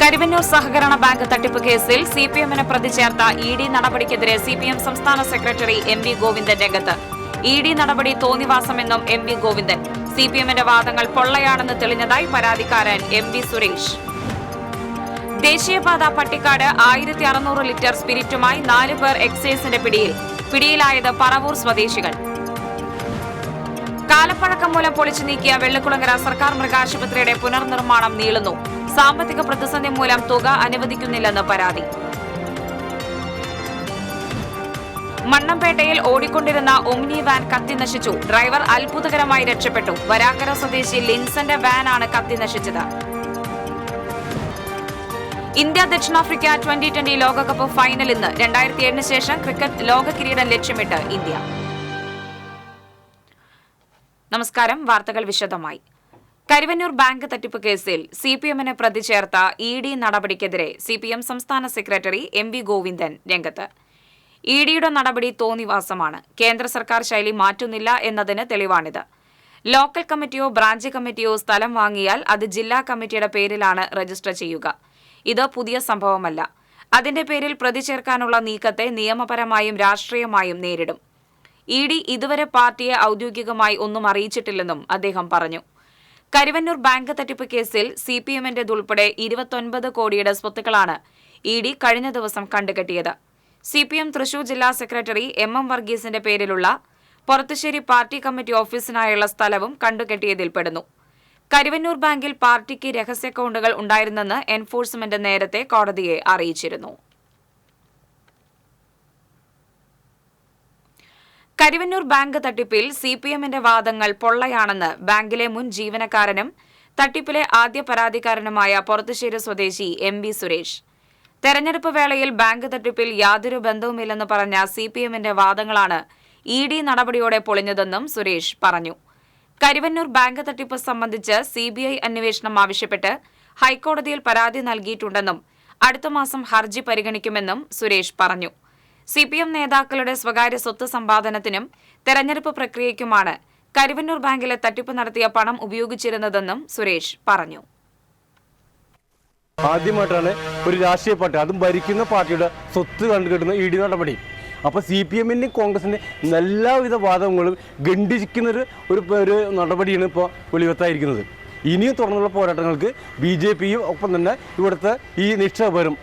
കരുവന്നൂർ സഹകരണ ബാങ്ക് തട്ടിപ്പ് കേസിൽ സിപിഎമ്മിന് പ്രതി ചേർത്ത ഇഡി നടപടിക്കെതിരെ സിപിഎം സംസ്ഥാന സെക്രട്ടറി എം.വി. ഗോവിന്ദൻ രംഗത്ത്. ഇഡി നടപടി തോന്നിവാസമെന്നും എം.വി. ഗോവിന്ദൻ. സിപിഎമ്മിന്റെ വാദങ്ങൾ പൊള്ളയാണെന്ന് തെളിഞ്ഞതായി പരാതിക്കാരൻ എം.വി. സുരേഷ്. ദേശീയപാത പട്ടിക്കാട് 1600 ലിറ്റർ സ്പിരിറ്റുമായി 4 പേർ എക്സൈസിന്റെ പിടിയിലായത് പറവൂർ സ്വദേശികൾ. കാലപ്പഴക്കം മൂലം പൊളിച്ചു നീക്കിയ വെള്ളിക്കുളങ്ങര സർക്കാർ മൃഗാശുപത്രിയുടെ പുനർനിർമ്മാണം നീളുന്നു. സാമ്പത്തിക പ്രതിസന്ധി മൂലം തുക അനുവദിക്കുന്നില്ലെന്ന് പരാതി. മണ്ണമ്പേട്ടയിൽ ഓടിക്കൊണ്ടിരുന്ന ഒമ്നി വാൻ കത്തിനശിച്ചു. ഡ്രൈവർ അത്ഭുതകരമായി രക്ഷപ്പെട്ടു. വരാക്കര സ്വദേശി ലിൻസന്റെ വാനാണ് കത്തിനശിച്ചത്. ഇന്ത്യ ദക്ഷിണാഫ്രിക്ക T20 ലോകകപ്പ് ഫൈനൽ ഇന്ന്. 2007 ശേഷം ക്രിക്കറ്റ് ലോക കിരീടം ലക്ഷ്യമിട്ട് ഇന്ത്യ. നമസ്കാരം. വാർത്തകൾ വിശദമായി. കരുവന്നൂർ ബാങ്ക് തട്ടിപ്പ് കേസിൽ സിപിഎമ്മിന് പ്രതി ചേർത്ത ഇഡി നടപടിക്കെതിരെ സിപിഎം സംസ്ഥാന സെക്രട്ടറി എം.വി. ഗോവിന്ദൻ രംഗത്ത്. ഇഡിയുടെ നടപടി തോന്നിവാസമാണ്. കേന്ദ്ര സർക്കാർ ശൈലി മാറ്റുന്നില്ല എന്നതിന് തെളിവാണിത്. ലോക്കൽ കമ്മിറ്റിയോ ബ്രാഞ്ച് കമ്മിറ്റിയോ സ്ഥലം വാങ്ങിയാൽ അത് ജില്ലാ കമ്മിറ്റിയുടെ പേരിലാണ് രജിസ്റ്റർ ചെയ്യുക. ഇത് പുതിയ സംഭവമല്ല. അതിന്റെ പേരിൽ പ്രതി ചേർക്കാനുള്ള നീക്കത്തെ നിയമപരമായും രാഷ്ട്രീയമായും നേരിടും. ഇഡി ഇതുവരെ പാർട്ടിയെ ഔദ്യോഗികമായി ഒന്നും അറിയിച്ചിട്ടില്ലെന്നും അദ്ദേഹം പറഞ്ഞു. കരുവന്നൂർ ബാങ്ക് തട്ടിപ്പ് കേസിൽ സിപിഎമ്മിന്റേതുൾപ്പെടെ 29 കോടിയുടെ സ്വത്തുക്കളാണ് ഇഡി കഴിഞ്ഞ ദിവസം കണ്ടുകെട്ടിയത്. സിപിഎം തൃശൂർ ജില്ലാ സെക്രട്ടറി എം വർഗീസിന്റെ പേരിലുള്ള പൊറത്തുശ്ശേരി പാർട്ടി കമ്മിറ്റി ഓഫീസിനായുള്ള സ്ഥലവും കണ്ടുകെട്ടിയതിൽപ്പെടുന്നു. കരുവന്നൂർ ബാങ്കിൽ പാർട്ടിക്ക് രഹസ്യ അക്കൌണ്ടുകൾ ഉണ്ടായിരുന്നെന്ന് എൻഫോഴ്സ്മെന്റ് നേരത്തെ കോടതിയെ അറിയിച്ചിരുന്നു. കരുവന്നൂർ ബാങ്ക് തട്ടിപ്പിൽ സിപിഎമ്മിന്റെ വാദങ്ങൾ പൊള്ളയാണെന്ന് ബാങ്കിലെ മുൻ ജീവനക്കാരനും തട്ടിപ്പിലെ ആദ്യ പരാതിക്കാരനുമായ പൊറത്തുശ്ശേരി സ്വദേശി എം.വി. സുരേഷ്. തെരഞ്ഞെടുപ്പ് വേളയിൽ ബാങ്ക് തട്ടിപ്പിൽ യാതൊരു ബന്ധവുമില്ലെന്ന് പറഞ്ഞ സിപിഎമ്മിന്റെ വാദങ്ങളാണ് ഇഡി നടപടിയോടെ പൊളിഞ്ഞതെന്നും സുരേഷ് പറഞ്ഞു. കരുവന്നൂർ ബാങ്ക് തട്ടിപ്പ് സംബന്ധിച്ച് സിബിഐ അന്വേഷണം ആവശ്യപ്പെട്ട് ഹൈക്കോടതിയിൽ പരാതി നൽകിയിട്ടുണ്ടെന്നും അടുത്ത മാസം ഹർജി പരിഗണിക്കുമെന്നും സുരേഷ് പറഞ്ഞു. സിപിഎം നേതാക്കളുടെ സ്വകാര്യ സ്വത്ത് സമ്പാദനത്തിനും തെരഞ്ഞെടുപ്പ് പ്രക്രിയയ്ക്കുമാണ് കരുവന്നൂർ ബാങ്കിലെ തട്ടിപ്പ് നടത്തിയ പണം ഉപയോഗിച്ചിരുന്നതെന്നും സുരേഷ് പറഞ്ഞു. ആദ്യമായിട്ടാണ് ഒരു രാഷ്ട്രീയ പാർട്ടി, അതും ഭരിക്കുന്ന പാർട്ടിയുടെ സ്വത്ത് കണ്ടുകെട്ടുന്ന ഇഡി നടപടി. അപ്പോൾ CPM-ന്റെയും കോൺഗ്രസിൻ്റെയും എല്ലാവിധ വാദങ്ങളും ഖണ്ഡിക്കുന്നൊരു നടപടിയാണ് ഇപ്പോൾ വെളിവത്തായിരിക്കുന്നത്. ഇനിയും തുടർന്നുള്ള പോരാട്ടങ്ങൾക്ക് BJP-യും ഒപ്പം തന്നെ ഇവിടുത്തെ ഈ നിക്ഷേപകരും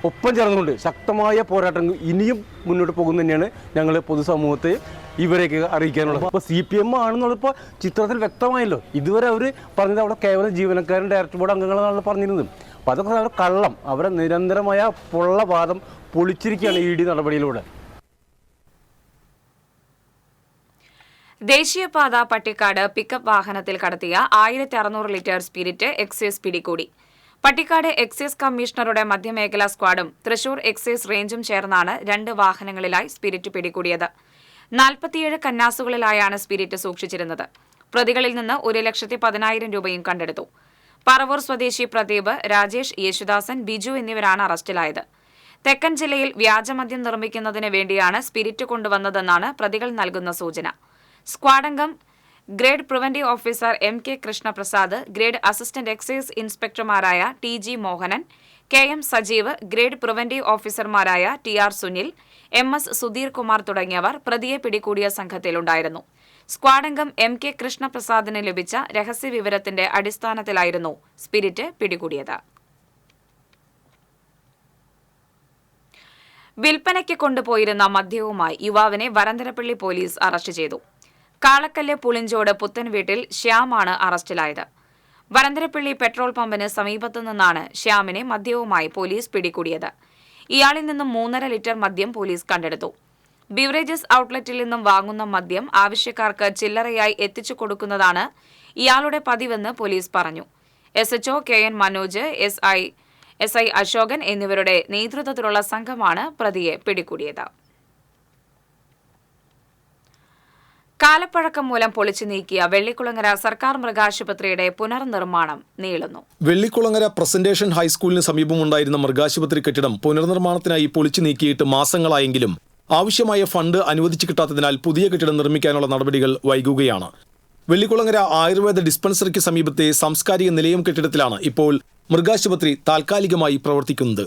ഒപ്പം ചേർന്നുകൊണ്ട് ശക്തമായ പോരാട്ടങ്ങൾ ഇനിയും മുന്നോട്ട് പോകുന്ന തന്നെയാണ് ഞങ്ങൾ പൊതുസമൂഹത്തെ ഇവരെയൊക്കെ അറിയിക്കാനുള്ളത്. അപ്പോൾ CPM ആണെന്നുള്ളപ്പോൾ ചിത്രത്തിൽ വ്യക്തമായല്ലോ. ഇതുവരെ അവർ പറഞ്ഞത് അവിടെ കേവലം ജീവനക്കാരും ഡയറക്ടർ ബോർഡ് അംഗങ്ങളാണല്ലോ പറഞ്ഞിരുന്നത്. അപ്പോൾ അതൊക്കെ അവരുടെ കള്ളം, അവരുടെ നിരന്തരമായ പൊള്ളവാദം പൊളിച്ചിരിക്കുകയാണ് ഇഡി നടപടിയിലൂടെ. ദേശീയപാത പട്ടിക്കാട് പിക്കപ്പ് വാഹനത്തിൽ കടത്തിയ 1600 ലിറ്റർ സ്പിരിറ്റ് എക്സൈസ് പിടികൂടി. പട്ടിക്കാട് എക്സൈസ് കമ്മീഷണറുടെ മധ്യമേഖലാ സ്ക്വാഡും തൃശൂർ എക്സൈസ് റേഞ്ചും ചേർന്നാണ് 2 വാഹനങ്ങളിലായി സ്പിരിറ്റ് പിടികൂടിയത്. 47 കന്നാസുകളിലായാണ് സ്പിരിറ്റ് സൂക്ഷിച്ചിരുന്നത്. പ്രതികളിൽ നിന്ന് 1,10,000 രൂപയും കണ്ടെടുത്തു. പറവൂർ സ്വദേശി പ്രദീപ്, രാജേഷ്, യേശുദാസൻ, ബിജു എന്നിവരാണ് അറസ്റ്റിലായത്. തെക്കൻ ജില്ലയിൽ വ്യാജമദ്യം നിർമ്മിക്കുന്നതിന് വേണ്ടിയാണ് സ്പിരിറ്റ് കൊണ്ടുവന്നതെന്നാണ് പ്രതികൾ നൽകുന്ന സൂചന. സ്ക്വാഡംഗം grade preventive officer M.K. Krishnaprasad, grade assistant excise ഇൻസ്പെക്ടർമാരായ T.G. Mohanan, K.M. Sajeev, grade preventive ഓഫീസർമാരായ T.R. സുനിൽ, M.S. സുധീർ കുമാർ തുടങ്ങിയവർ പ്രതിയെ പിടികൂടിയ സംഘത്തിലുണ്ടായിരുന്നു. സ്ക്വാഡംഗം M.K. കൃഷ്ണപ്രസാദിന് ലഭിച്ച രഹസ്യവിവരത്തിന്റെ അടിസ്ഥാനത്തിലായിരുന്നു സ്പിരിറ്റ് പിടികൂടിയത്. വിൽപ്പനയ്ക്ക് കൊണ്ടുപോയിരുന്ന മദ്യവുമായി യുവാവിനെ വരന്തരപ്പള്ളി പോലീസ് അറസ്റ്റ് ചെയ്തു. കാളക്കല്ല് പുളിഞ്ചോട് പുത്തൻ വീട്ടിൽ ശ്യാമാണ് അറസ്റ്റിലായത്. വരന്തരപ്പള്ളി പെട്രോൾ പമ്പിന് സമീപത്തു നിന്നാണ് ശ്യാമിനെ മദ്യവുമായി പോലീസ് പിടികൂടിയത്. ഇയാളിൽ നിന്നും 3.5 ലിറ്റർ മദ്യം പോലീസ് കണ്ടെടുത്തു. ബിവറേജസ് ഔട്ട്ലെറ്റിൽ നിന്നും വാങ്ങുന്ന മദ്യം ആവശ്യക്കാർക്ക് ചില്ലറയായി എത്തിച്ചു കൊടുക്കുന്നതാണ് ഇയാളുടെ പതിവെന്ന് പോലീസ് പറഞ്ഞു. SHO K.N. Manoj, SI Ashokan എന്നിവരുടെ നേതൃത്വത്തിലുള്ള സംഘമാണ് പ്രതിയെ പിടികൂടിയത്. കാലപ്പഴക്കം മൂലം പൊളിച്ചു നീക്കിയ വെള്ളിക്കുളങ്ങര സർക്കാർ മൃഗാശുപത്രിയുടെ പുനർനിർമ്മാണം നീളുന്നു. വെള്ളിക്കുളങ്ങര പ്രസന്റേഷൻ ഹൈസ്കൂളിന് സമീപമുണ്ടായിരുന്ന മൃഗാശുപത്രി കെട്ടിടം പുനർനിർമ്മാണത്തിനായി പൊളിച്ചു നീക്കിയിട്ട് മാസങ്ങളായെങ്കിലും ആവശ്യമായ ഫണ്ട് അനുവദിച്ചു കിട്ടാത്തതിനാൽ പുതിയ കെട്ടിടം നിർമ്മിക്കാനുള്ള നടപടികൾ വൈകുകയാണ്. വെള്ളിക്കുളങ്ങര ആയുർവേദ ഡിസ്പെൻസറിക്ക് സമീപത്തെ സാംസ്കാരിക നിലയം കെട്ടിടത്തിലാണ് ഇപ്പോൾ മൃഗാശുപത്രി താൽക്കാലികമായി പ്രവർത്തിക്കുന്നത്.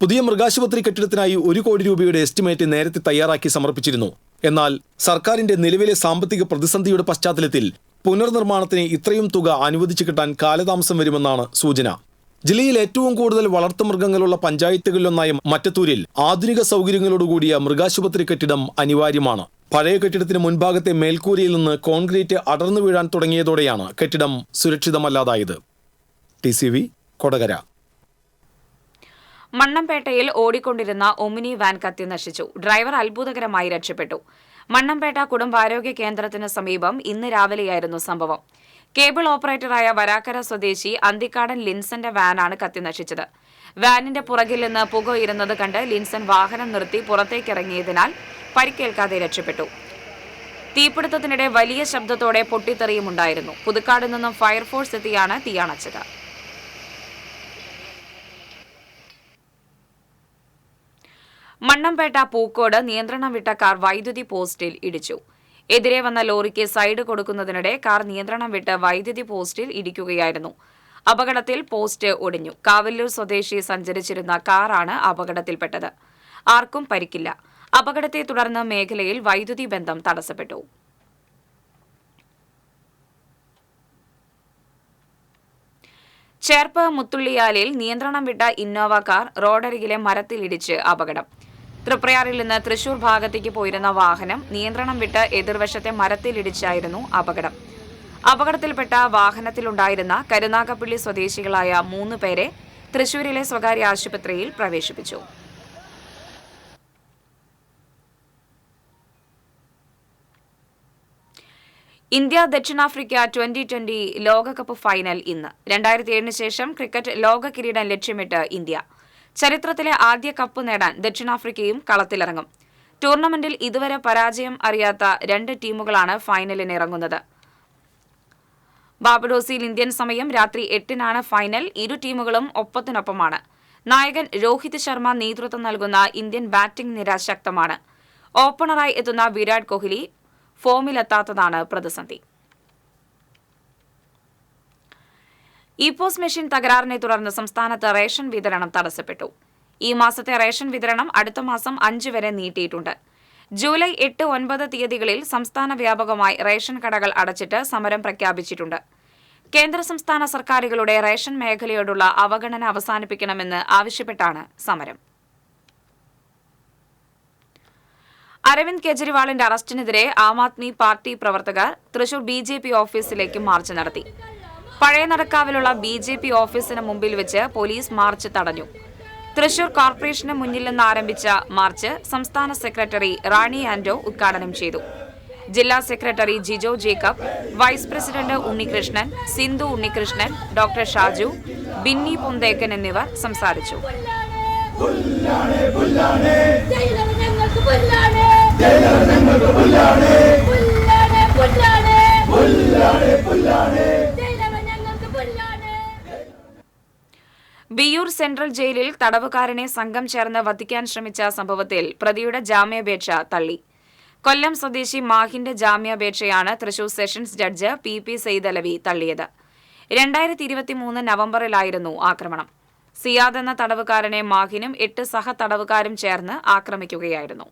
പുതിയ മൃഗാശുപത്രി കെട്ടിടത്തിനായി 1 കോടി രൂപയുടെ എസ്റ്റിമേറ്റ് നേരത്തെ തയ്യാറാക്കി സമർപ്പിച്ചിരുന്നു. എന്നാൽ സർക്കാരിന്റെ നിലവിലെ സാമ്പത്തിക പ്രതിസന്ധിയുടെ പശ്ചാത്തലത്തിൽ പുനർനിർമ്മാണത്തിന് ഇത്രയും തുക അനുവദിച്ചു കിട്ടാൻ കാലതാമസം വരുമെന്നാണ് സൂചന. ജില്ലയിൽ ഏറ്റവും കൂടുതൽ വളർത്തുമൃഗങ്ങളുള്ള പഞ്ചായത്തുകളിലൊന്നായ മറ്റത്തൂരിൽ ആധുനിക സൗകര്യങ്ങളോടുകൂടിയ മൃഗാശുപത്രി കെട്ടിടം അനിവാര്യമാണ്. പഴയ കെട്ടിടത്തിന് മുൻഭാഗത്തെ മേൽക്കൂരയിൽ നിന്ന് കോൺക്രീറ്റ് അടർന്നു വീഴാൻ തുടങ്ങിയതോടെയാണ് കെട്ടിടം സുരക്ഷിതമല്ലാതായത്. TCV കൊടകര. മണ്ണമ്പേട്ടയിൽ ഓടിക്കൊണ്ടിരുന്ന ഒമിനി വാൻ കത്തി നശിച്ചു. ഡ്രൈവർ അത്ഭുതകരമായി രക്ഷപ്പെട്ടു. മണ്ണമ്പേട്ട കുടുംബാരോഗ്യ കേന്ദ്രത്തിന് സമീപം ഇന്ന് രാവിലെയായിരുന്നു സംഭവം. കേബിൾ ഓപ്പറേറ്ററായ വരാക്കര സ്വദേശി അന്തിക്കാടൻ ലിൻസന്റെ വാനാണ് കത്തി നശിച്ചത്. വാനിന്റെ പുറകിൽ നിന്ന് പുക ഉയരുന്നത് കണ്ട് ലിൻസൺ വാഹനം നിർത്തി പുറത്തേക്കിറങ്ങിയതിനാൽ പരിക്കേൽക്കാതെ രക്ഷപ്പെട്ടു. തീപിടുത്തത്തിനിടെ വലിയ ശബ്ദത്തോടെ പൊട്ടിത്തെറിയുമുണ്ടായിരുന്നു. പുതുക്കാട് നിന്നും ഫയർഫോഴ്സ് എത്തിയാണ് തീയണച്ചത്. മണ്ണമ്പേട്ട പൂക്കോട് നിയന്ത്രണം വിട്ട കാർ വൈദ്യുതി പോസ്റ്റിൽ ഇടിച്ചു. എതിരെ വന്ന ലോറിക്ക് സൈഡ് കൊടുക്കുന്നതിനിടെ കാർ നിയന്ത്രണം വിട്ട് വൈദ്യുതി പോസ്റ്റിൽ ഇടിക്കുകയായിരുന്നു. അപകടത്തിൽ പോസ്റ്റ് ഒടിഞ്ഞു. കാവല്ലൂർ സ്വദേശി സഞ്ചരിച്ചിരുന്ന കാറാണ് അപകടത്തിൽപ്പെട്ടത്. ആർക്കും പരിക്കില്ല. അപകടത്തെ തുടർന്ന് മേഖലയിൽ വൈദ്യുതി ബന്ധം തടസ്സപ്പെട്ടു. ചേർപ്പ് മുത്തുള്ളിയാലിൽ നിയന്ത്രണം വിട്ട ഇന്നോവ കാർ റോഡരികിലെ മരത്തിലിടിച്ച് അപകടം. തൃപ്രയാറിൽ നിന്ന് തൃശൂർ ഭാഗത്തേക്ക് പോയിരുന്ന വാഹനം നിയന്ത്രണം വിട്ട് എതിർവശത്തെ മരത്തിലിടിച്ചായിരുന്നു അപകടം. അപകടത്തിൽപ്പെട്ട വാഹനത്തിലുണ്ടായിരുന്ന കരുനാഗപ്പള്ളി സ്വദേശികളായ 3 പേരെ തൃശൂരിലെ സ്വകാര്യ ആശുപത്രിയിൽ പ്രവേശിപ്പിച്ചു. ഇന്ത്യ ദക്ഷിണാഫ്രിക്ക 2020 ലോകകപ്പ് ഫൈനൽ ഇന്ന്. 2007 ശേഷം ക്രിക്കറ്റ് ലോക കിരീടം ലക്ഷ്യമിട്ട് ഇന്ത്യ. ചരിത്രത്തിലെ ആദ്യ കപ്പ് നേടാൻ ദക്ഷിണാഫ്രിക്കയും കളത്തിലിറങ്ങും. ടൂർണമെന്റിൽ ഇതുവരെ പരാജയം അറിയാത്ത 2 ടീമുകളാണ് ഫൈനലിനിറങ്ങുന്നത്. ബാർബഡോസിൽ ഇന്ത്യൻ സമയം രാത്രി 8-നാണ് ഫൈനൽ. ഇരു ടീമുകളും ഒപ്പത്തിനൊപ്പമാണ്. നായകൻ രോഹിത് ശർമ്മ നേതൃത്വം നൽകുന്ന ഇന്ത്യൻ ബാറ്റിംഗ് നിര ശക്തമാണ്. ഓപ്പണറായി എത്തുന്ന വിരാട് കോഹ്ലി ഫോമിലെത്താത്തതാണ് പ്രതിസന്ധി. ഇപോസ് മെഷീൻ തകരാറിനെ തുടർന്ന് സംസ്ഥാനത്ത് റേഷൻ വിതരണം തടസ്സപ്പെട്ടു. ഈ മാസത്തെ റേഷൻ വിതരണം അടുത്ത മാസം 5 വരെ നീട്ടിയിട്ടുണ്ട്. ജൂലൈ 8, 9 തീയതികളിൽ സംസ്ഥാന വ്യാപകമായി റേഷൻ കടകൾ അടച്ചിട്ട് സമരം പ്രഖ്യാപിച്ചിട്ടുണ്ട്. കേന്ദ്ര സംസ്ഥാന സർക്കാരുകളുടെ റേഷൻ മേഖലയോടുള്ള അവഗണന അവസാനിപ്പിക്കണമെന്ന് ആവശ്യപ്പെട്ടാണ് സമരം. അരവിന്ദ് കെജ്രിവാളിന്റെ അറസ്റ്റിനെതിരെ ആം ആദ്മി പാർട്ടി പ്രവർത്തകർ തൃശൂർ BJP ഓഫീസിലേക്ക് മാർച്ച് നടത്തി. പഴയ നടക്കാവിലുള്ള BJP ഓഫീസിന് മുമ്പിൽ വെച്ച് പോലീസ് മാർച്ച് തടഞ്ഞു. തൃശൂർ കോർപ്പറേഷന് മുന്നിൽ നിന്ന് ആരംഭിച്ച മാർച്ച് സംസ്ഥാന സെക്രട്ടറി റാണി ആന്റോ ഉദ്ഘാടനം ചെയ്തു. ജില്ലാ secretary Jijo Jacob, vice president Unnikrishnan, Sindhu Unnikrishnan, doctor Shaju, Binny Ponthekkan എന്നിവർ സംസാരിച്ചു. വിയ്യൂർ സെൻട്രൽ ജയിലിൽ തടവുകാരനെ സംഘം ചേർന്ന് വധിക്കാൻ ശ്രമിച്ച സംഭവത്തിൽ പ്രതിയുടെ ജാമ്യാപേക്ഷ തള്ളി. കൊല്ലം സ്വദേശി മാഹിന്റെ ജാമ്യാപേക്ഷയാണ് Thrissur sessions judge PP Saidalavi തള്ളിയത്. 2023 നവംബറിലായിരുന്നു ആക്രമണം. സിയാദ് എന്ന തടവുകാരനെ മാഹിനും 8 സഹ തടവുകാരും ചേർന്ന് ആക്രമിക്കുകയായിരുന്നു.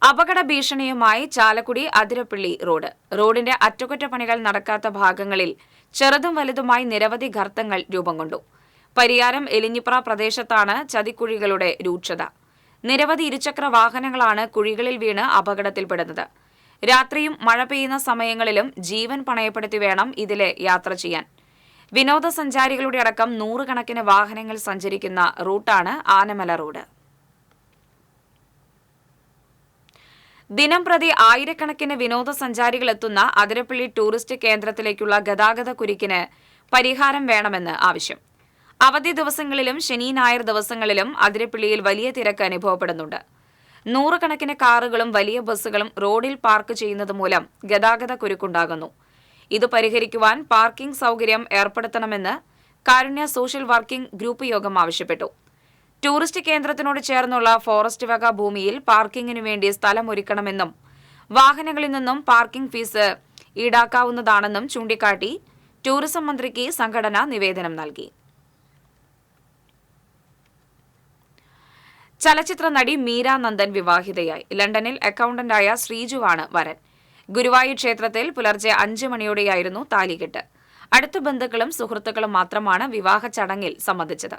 അപകട ഭീഷണിയുമായി ചാലക്കുടി അതിരപ്പള്ളി റോഡ്. റോഡിന്റെ അറ്റകുറ്റപ്പണികൾ നടക്കാത്ത ഭാഗങ്ങളിൽ ചെറുതും വലുതുമായി നിരവധി ഗർത്തങ്ങൾ രൂപം കൊണ്ടു. പരിയാരം എലിഞ്ഞിപ്ര പ്രദേശത്താണ് ചതിക്കുഴികളുടെ രൂക്ഷത. നിരവധി ഇരുചക്ര വാഹനങ്ങളാണ് കുഴികളിൽ വീണ് അപകടത്തിൽപ്പെടുന്നത്. രാത്രിയും മഴ പെയ്യുന്ന സമയങ്ങളിലും ജീവൻ പണയപ്പെടുത്തി വേണം ഇതിലെ യാത്ര ചെയ്യാൻ. വിനോദസഞ്ചാരികളുടെ അടക്കം 100 കണക്കിന് വാഹനങ്ങൾ സഞ്ചരിക്കുന്ന റൂട്ടാണ് ആനമല റോഡ്. ദിനംപ്രതി ആയിരക്കണക്കിന് വിനോദസഞ്ചാരികൾ എത്തുന്ന അതിരപ്പള്ളി ടൂറിസ്റ്റ് കേന്ദ്രത്തിലേക്കുള്ള ഗതാഗത കുരുക്കിന് പരിഹാരം വേണമെന്ന് ആവശ്യം. അവധി ദിവസങ്ങളിലും ശനി ഞായർ ദിവസങ്ങളിലും അതിരപ്പള്ളിയിൽ വലിയ തിരക്ക് അനുഭവപ്പെടുന്നുണ്ട്. 100 കണക്കിന് കാറുകളും വലിയ ബസ്സുകളും റോഡിൽ പാർക്ക് ചെയ്യുന്നത് മൂലം ഗതാഗത കുരുക്കുണ്ടാകുന്നു. ഇത് പരിഹരിക്കുവാൻ പാർക്കിംഗ് സൗകര്യം ഏർപ്പെടുത്തണമെന്ന് കാരുണ്യ സോഷ്യൽ വർക്കിംഗ് ഗ്രൂപ്പ് യോഗം ആവശ്യപ്പെട്ടു. ടൂറിസ്റ്റ് കേന്ദ്രത്തിനോട് ചേർന്നുള്ള ഫോറസ്റ്റ് വക ഭൂമിയിൽ പാർക്കിംഗിനു വേണ്ടി സ്ഥലമൊരുക്കണമെന്നും വാഹനങ്ങളിൽ നിന്നും പാർക്കിംഗ് ഫീസ് ഈടാക്കാവുന്നതാണെന്നും ചൂണ്ടിക്കാട്ടി ടൂറിസം മന്ത്രിക്ക് സംഘടന നിവേദനം നൽകി. ചലച്ചിത്ര നടി മീര നന്ദൻ വിവാഹിതയായി. ലണ്ടനിൽ അക്കൌണ്ടന്റായ ശ്രീജുവാണ് വരൻ. ഗുരുവായൂർ ക്ഷേത്രത്തിൽ പുലർച്ചെ 5 മണിയോടെയായിരുന്നു താലികെട്ട്. അടുത്ത ബന്ധുക്കളും സുഹൃത്തുക്കളും മാത്രമാണ് വിവാഹ ചടങ്ങിൽ സംബന്ധിച്ചത്.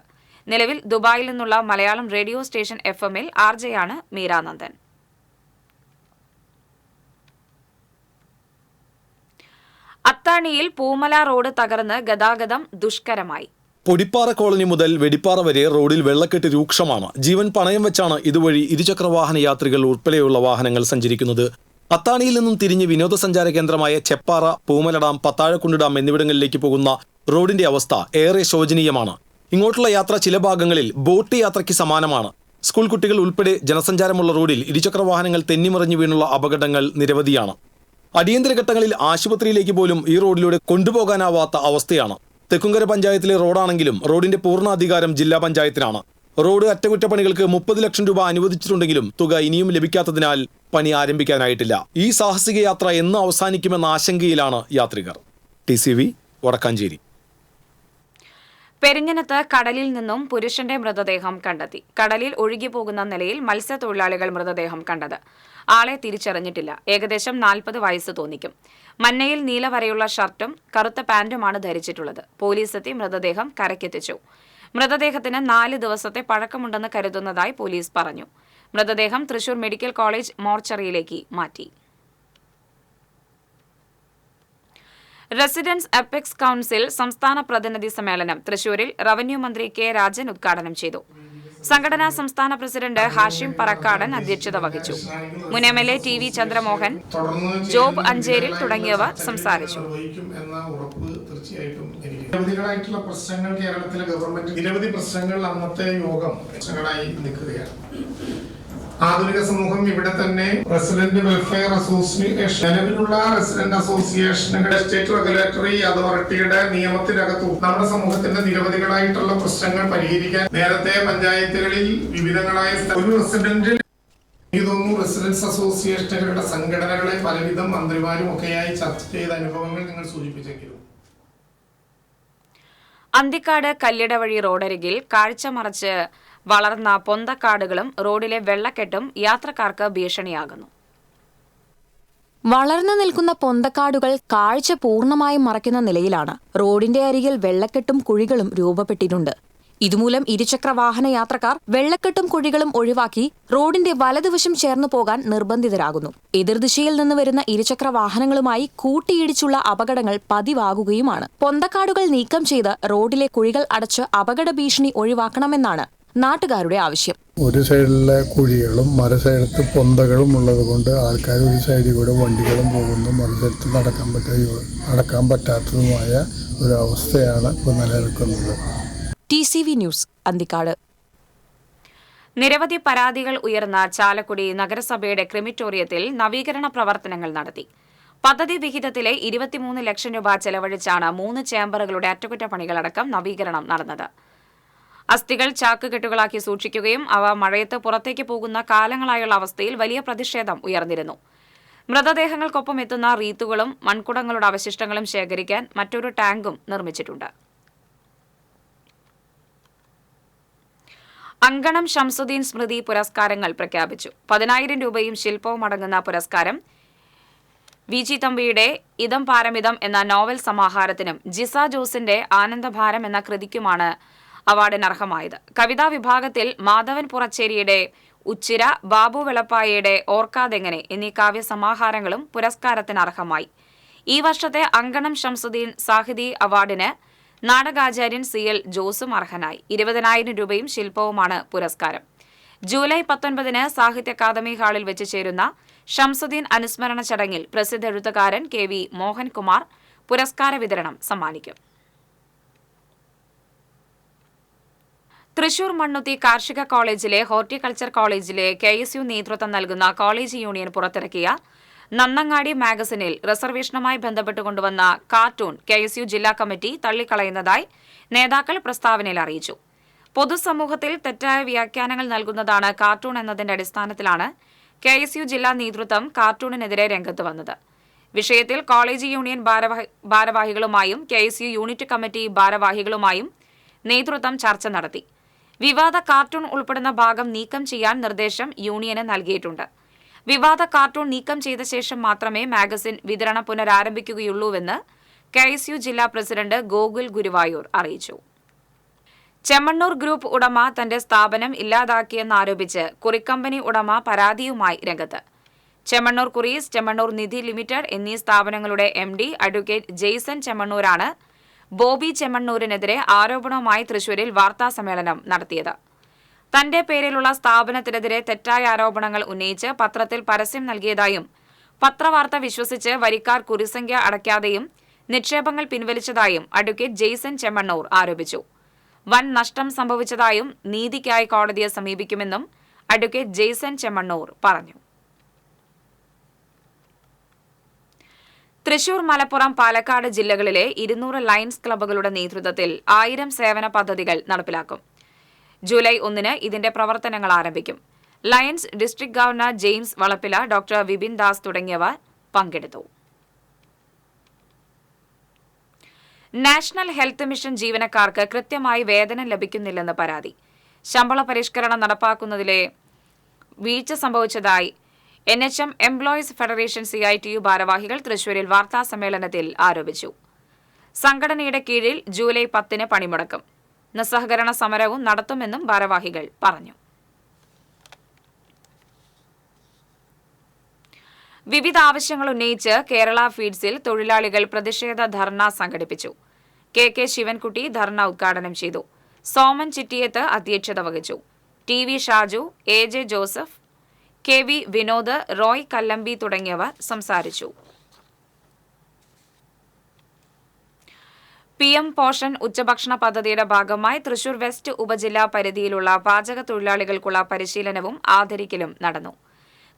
നിലവിൽ ദുബായിൽ നിന്നുള്ള മലയാളം റേഡിയോ സ്റ്റേഷൻ FM-ൽ RJ-യാണ് മീര നന്ദൻ. അത്താണിയിൽ പൂമല റോഡ് തകർന്ന് ഗതാഗതം ദുഷ്കരമായി. പൊടിപ്പാറ കോളനി മുതൽ വെടിപ്പാറ വരെ റോഡിൽ വെള്ളക്കെട്ട് രൂക്ഷമാണ്. ജീവൻ പണയം വെച്ചാണ് ഇതുവഴി ഇരുചക്രവാഹന യാത്രികൾ ഉൾപ്പെടെയുള്ള വാഹനങ്ങൾ സഞ്ചരിക്കുന്നത്. അത്താണിയിൽ നിന്നും തിരിഞ്ഞ് വിനോദസഞ്ചാര കേന്ദ്രമായ ചെപ്പാറ, പൂമല ഡാം, പത്താഴക്കുണ്ട് ഡാം എന്നിവിടങ്ങളിലേക്ക് പോകുന്ന റോഡിന്റെ അവസ്ഥ ഏറെ ശോചനീയമാണ്. ഇങ്ങോട്ടുള്ള യാത്ര ചില ഭാഗങ്ങളിൽ ബോട്ട് യാത്രയ്ക്ക് സമാനമാണ്. സ്കൂൾ കുട്ടികൾ ഉൾപ്പെടെ ജനസഞ്ചാരമുള്ള റോഡിൽ ഇരുചക്രവാഹനങ്ങൾ തെന്നിമറിഞ്ഞു വീണുള്ള അപകടങ്ങൾ നിരവധിയാണ്. അടിയന്തര ഘട്ടങ്ങളിൽ ആശുപത്രിയിലേക്ക് പോലും ഈ റോഡിലൂടെ കൊണ്ടുപോകാനാവാത്ത അവസ്ഥയാണ്. തെക്കുംകര പഞ്ചായത്തിലെ റോഡാണെങ്കിലും റോഡിന്റെ പൂർണ്ണാധികാരം ജില്ലാ പഞ്ചായത്തിനാണ്. റോഡ് അറ്റകുറ്റപ്പണികൾക്ക് 30 ലക്ഷം രൂപ അനുവദിച്ചിട്ടുണ്ടെങ്കിലും തുക ഇനിയും ലഭിക്കാത്തതിനാൽ പണി ആരംഭിക്കാനായിട്ടില്ല. ഈ സാഹസിക യാത്ര എന്ന് അവസാനിക്കുമെന്ന ആശങ്കയിലാണ് യാത്രികർ. TCV വടക്കാഞ്ചേരി. പെരിഞ്ഞനത്ത് കടലിൽ നിന്നും പുരുഷന്റെ മൃതദേഹം കണ്ടെത്തി. കടലിൽ ഒഴുകിപ്പോകുന്ന നിലയിൽ മത്സ്യത്തൊഴിലാളികൾ മൃതദേഹം കണ്ടത്. ആളെ തിരിച്ചറിഞ്ഞിട്ടില്ല. ഏകദേശം 40 വയസ്സ് തോന്നിക്കും. മഞ്ഞയിൽ നീല വരെയുള്ള ഷർട്ടും കറുത്ത പാന്റുമാണ് ധരിച്ചിട്ടുള്ളത്. പോലീസ് എത്തി മൃതദേഹം കരയ്ക്കെത്തിച്ചു. മൃതദേഹത്തിന് 4 ദിവസത്തെ പഴക്കമുണ്ടെന്ന് കരുതുന്നതായി പോലീസ് പറഞ്ഞു. മൃതദേഹം തൃശൂർ മെഡിക്കൽ കോളേജ് മോർച്ചറിയിലേക്ക് മാറ്റി. റെസിഡൻസ് അപെക്സ് കൌൺസിൽ സംസ്ഥാന പ്രതിനിധി സമ്മേളനം തൃശൂരിൽ റവന്യൂ മന്ത്രി കെ രാജൻ ഉദ്ഘാടനം ചെയ്തു. സംഘടനാ സംസ്ഥാന പ്രസിഡന്റ് ഹാഷിം പറക്കാടൻ അധ്യക്ഷത വഹിച്ചു. മുൻ MLA TV ചന്ദ്രമോഹൻ, ജോബ് അഞ്ചേരിൽ തുടങ്ങിയവർ സംസാരിച്ചു. നിരവധികളായിട്ടുള്ള പ്രശ്നങ്ങൾ കേരളത്തിലെ ഗവൺമെന്റ് നിരവധി പ്രശ്നങ്ങൾ അന്നത്തെ യോഗം പ്രശ്നങ്ങളായി നിൽക്കുകയാണ്. ആധുനിക സമൂഹം ഇവിടെ തന്നെ റെസിഡന്റ് വെൽഫെയർ അസോസിയേഷൻ, നിലവിലുള്ള റെസിഡന്റ് അസോസിയേഷനുകൾ സ്റ്റേറ്റ് റെഗുലേറ്ററി അതോറിറ്റിയുടെ നിയമത്തിനകത്തു നമ്മുടെ സമൂഹത്തിന്റെ നിരവധികളായിട്ടുള്ള പ്രശ്നങ്ങൾ പരിഹരിക്കാൻ നേരത്തെ പഞ്ചായത്തുകളിൽ വിവിധങ്ങളായ ഒരു റെസിഡന്റ് ഇതൊന്നും റെസിഡൻസ് അസോസിയേഷനുകളുടെ സംഘടനകളെ പലവിധം മന്ത്രിമാരും ഒക്കെയായി ചർച്ച ചെയ്ത അനുഭവങ്ങൾ നിങ്ങൾ സൂചിപ്പിച്ചെങ്കിലും അന്തിക്കാട് കല്ലിടവഴി റോഡരികിൽ കാഴ്ച മറച്ച് വളർന്ന പൊന്തക്കാടുകളും റോഡിലെ വെള്ളക്കെട്ടും യാത്രക്കാർക്ക് ഭീഷണിയാകുന്നു. വളർന്നു നിൽക്കുന്ന പൊന്തക്കാടുകൾ കാഴ്ച പൂർണ്ണമായും മറയ്ക്കുന്ന നിലയിലാണ്. റോഡിന്റെ അരികിൽ വെള്ളക്കെട്ടും കുഴികളും രൂപപ്പെട്ടിട്ടുണ്ട്. ഇതുമൂലം ഇരുചക്ര വാഹന യാത്രക്കാർ വെള്ളക്കെട്ടും കുഴികളും ഒഴിവാക്കി റോഡിന്റെ വലതുവശം ചേർന്നു പോകാൻ നിർബന്ധിതരാകുന്നു. എതിർദിശയിൽ നിന്ന് വരുന്ന ഇരുചക്ര വാഹനങ്ങളുമായി കൂട്ടിയിടിച്ചുള്ള അപകടങ്ങൾ പതിവാകുകയുമാണ്. പൊന്തക്കാടുകൾ നീക്കം ചെയ്ത് റോഡിലെ കുഴികൾ അടച്ച് അപകട ഭീഷണി ഒഴിവാക്കണമെന്നാണ് നാട്ടുകാരുടെ ആവശ്യം. ഒരു സൈഡിലെ കുഴികളും മറുസൈഡത്ത് പൊന്തകളും ഉള്ളത് കൊണ്ട് ആൾക്കാർ ഒരു സൈഡിൽ കൂടെ വണ്ടികളും പോകുന്നു, മറുസൈഡത്ത് നടക്കാൻ പറ്റാത്തതുമായ ഒരു അവസ്ഥയാണ് ഇപ്പോൾ നിലനിൽക്കുന്നത്. TCV news, Anthikad. നിരവധി പരാതികൾ ഉയർന്ന ചാലക്കുടി നഗരസഭയുടെ ക്രിമിറ്റോറിയത്തിൽ നവീകരണ പ്രവർത്തനങ്ങൾ നടത്തി. പദ്ധതി വിഹിതത്തിലെ 23 ലക്ഷം രൂപ ചെലവഴിച്ചാണ് 3 ചേംബറുകളുടെ അറ്റകുറ്റപ്പണികളടക്കം നവീകരണം നടന്നത്. അസ്ഥികൾ ചാക്കുകെട്ടുകളാക്കി സൂക്ഷിക്കുകയും അവ മഴയത്ത് പുറത്തേക്ക് പോകുന്ന കാലങ്ങളായുള്ള അവസ്ഥയിൽ വലിയ പ്രതിഷേധം ഉയർന്നിരുന്നു. മൃതദേഹങ്ങൾക്കൊപ്പം എത്തുന്ന റീത്തുകളും മൺകുടങ്ങളുടെ അവശിഷ്ടങ്ങളും ശേഖരിക്കാൻ മറ്റൊരു ടാങ്കും നിർമ്മിച്ചിട്ടുണ്ട്. അങ്കണം ഷംസുദ്ദീൻ സ്മൃതി പുരസ്കാരങ്ങൾ പ്രഖ്യാപിച്ചു. 10,000 രൂപയും ശില്പവും അടങ്ങുന്ന പുരസ്കാരം VG തമ്പിയുടെ ഇതം പാരമിതം എന്ന നോവൽ സമാഹാരത്തിനും ജിസ ജോസിന്റെ ആനന്ദഭാരം എന്ന കൃതിക്കുമാണ് അവാർഡിന് അർഹമായത്. കവിതാ വിഭാഗത്തിൽ മാധവൻ പുറച്ചേരിയുടെ ഉച്ചിര, ബാബു വെളപ്പായയുടെ ഓർക്കാതെങ്ങനെ എന്നീ കാവ്യസമാഹാരങ്ങളും പുരസ്കാരത്തിന് അർഹമായി. ഈ വർഷത്തെ അങ്കണം ഷംസുദ്ദീൻ സാഹിതി അവാർഡിന് നാടകാചാര്യൻ CL ജോസും അർഹനായി. 20,000 രൂപയും ശില്പവുമാണ് പുരസ്കാരം. ജൂലൈ 19 സാഹിത്യ അക്കാദമി ഹാളിൽ വെച്ച് ചേരുന്ന ഷംസുദ്ദീൻ അനുസ്മരണ ചടങ്ങിൽ പ്രസിദ്ധ എഴുത്തുകാരൻ KV മോഹൻകുമാർ പുരസ്കാര വിതരണം സമ്മാനിക്കും. തൃശൂർ മണ്ണുത്തി കാർഷിക കോളേജിലെ ഹോർട്ടിക്കൾച്ചർ കോളേജിലെ KSU നേതൃത്വം നൽകുന്ന കോളേജ് യൂണിയൻ പുറത്തിറക്കിയ നന്നങ്ങാടി മാഗസിനിൽ റിസർവേഷനുമായി ബന്ധപ്പെട്ട് കൊണ്ടുവന്ന കാർട്ടൂൺ KSU ജില്ലാ കമ്മിറ്റി തള്ളിക്കളയുന്നതായി നേതാക്കൾ പ്രസ്താവനയിൽ അറിയിച്ചു. പൊതുസമൂഹത്തിൽ തെറ്റായ വ്യാഖ്യാനങ്ങൾ നൽകുന്നതാണ് കാർട്ടൂൺ എന്നതിന്റെ അടിസ്ഥാനത്തിലാണ് KSU ജില്ലാ നേതൃത്വം കാർട്ടൂണിനെതിരെ രംഗത്ത് വന്നത്. വിഷയത്തിൽ കോളേജ് യൂണിയൻ ഭാരവാഹികളുമായും KSU യൂണിറ്റ് കമ്മിറ്റി ഭാരവാഹികളുമായും നേതൃത്വം ചർച്ച നടത്തി. വിവാദ കാർട്ടൂൺ ഉൾപ്പെടുന്ന ഭാഗം നീക്കം ചെയ്യാൻ നിർദ്ദേശം യൂണിയന് നൽകിയിട്ടുണ്ട്. വിവാദ കാർട്ടൂൺ നീക്കം ചെയ്ത ശേഷം മാത്രമേ മാഗസിൻ വിതരണം പുനരാരംഭിക്കുകയുള്ളൂവെന്ന് KSU ജില്ലാ പ്രസിഡന്റ് ഗോകുൽ ഗുരുവായൂർ അറിയിച്ചു. ചെമ്മണ്ണൂർ ഗ്രൂപ്പ് ഉടമ തന്റെ സ്ഥാപനം ഇല്ലാതാക്കിയെന്നാരോപിച്ച് കുറിക്കമ്പനി ഉടമ പരാതിയുമായി രംഗത്ത്. ചെമ്മണ്ണൂർ കുറീസ്, ചെമ്മണ്ണൂർ നിധി ലിമിറ്റഡ് എന്നീ സ്ഥാപനങ്ങളുടെ MD അഡ്വക്കേറ്റ് ജെയ്സൺ ചെമ്മണ്ണൂരാണ് ബോബി ചെമ്മണ്ണൂരിനെതിരെ ആരോപണവുമായി തൃശൂരിൽ വാർത്താസമ്മേളനം നടത്തിയത്. തന്റെ പേരിലുള്ള സ്ഥാപനത്തിനെതിരെ തെറ്റായ ആരോപണങ്ങൾ ഉന്നയിച്ച് പത്രത്തിൽ പരസ്യം നൽകിയതായും പത്രവാർത്ത വിശ്വസിച്ച് വരിക്കാർ കുറിസംഖ്യ അടയ്ക്കാതെയും നിക്ഷേപങ്ങൾ പിൻവലിച്ചതായും അഡ്വക്കേറ്റ് ജെയ്സൺ ചെമ്മണ്ണൂർ ആരോപിച്ചു. വൻ നഷ്ടം സംഭവിച്ചതായും നീതിക്കായി കോടതിയെ സമീപിക്കുമെന്നും അഡ്വക്കേറ്റ് ജെയ്സൺ ചെമ്മണ്ണൂർ പറഞ്ഞു. തൃശൂർ, മലപ്പുറം, പാലക്കാട് ജില്ലകളിലെ 200 ലയൺസ് ക്ലബ്ബുകളുടെ നേതൃത്വത്തിൽ 1000 സേവന പദ്ധതികൾ നടപ്പിലാക്കും. ജൂലൈ 1 ഇതിന്റെ പ്രവർത്തനങ്ങൾ ആരംഭിക്കും. Lions district governor James Valappila, doctor Vipin Das തുടങ്ങിയവർ പങ്കെടുത്തു. നാഷണൽ ഹെൽത്ത് മിഷൻ ജീവനക്കാർക്ക് കൃത്യമായി വേതനം ലഭിക്കുന്നില്ലെന്ന് പരാതി. ശമ്പള പരിഷ്കരണം നടപ്പാക്കുന്നതിലെ വീഴ്ച സംഭവിച്ചതായി NHM എംപ്ലോയീസ് ഫെഡറേഷൻ CITU ഭാരവാഹികൾ തൃശൂരിൽ വാർത്താസമ്മേളനത്തിൽ ആരോപിച്ചു. സംഘടനയുടെ കീഴിൽ ജൂലൈ 10 പണിമുടക്കും. നിസ്സഹകരണ സമരവും നടത്തുമെന്നും ഭാരവാഹികൾ പറഞ്ഞു. വിവിധ ആവശ്യങ്ങൾ ഉന്നയിച്ച് കേരള ഫീഡ്സിൽ തൊഴിലാളികൾ പ്രതിഷേധ ധർണ സംഘടിപ്പിച്ചു. KK ശിവൻകുട്ടി ധർണ ഉദ്ഘാടനം ചെയ്തു. സോമൻ ചിറ്റിയത്ത് അധ്യക്ഷത വഹിച്ചു. TV Shaju, AJ Joseph, KV Vinod, Roy Kallampi തുടങ്ങിയവർ സംസാരിച്ചു. PM പോഷൻ ഉച്ചഭക്ഷണ പദ്ധതിയുടെ ഭാഗമായി തൃശൂർ വെസ്റ്റ് ഉപജില്ലാ പരിധിയിലുള്ള പാചക തൊഴിലാളികൾക്കുള്ള പരിശീലനവും ആദരിക്കലും നടന്നു.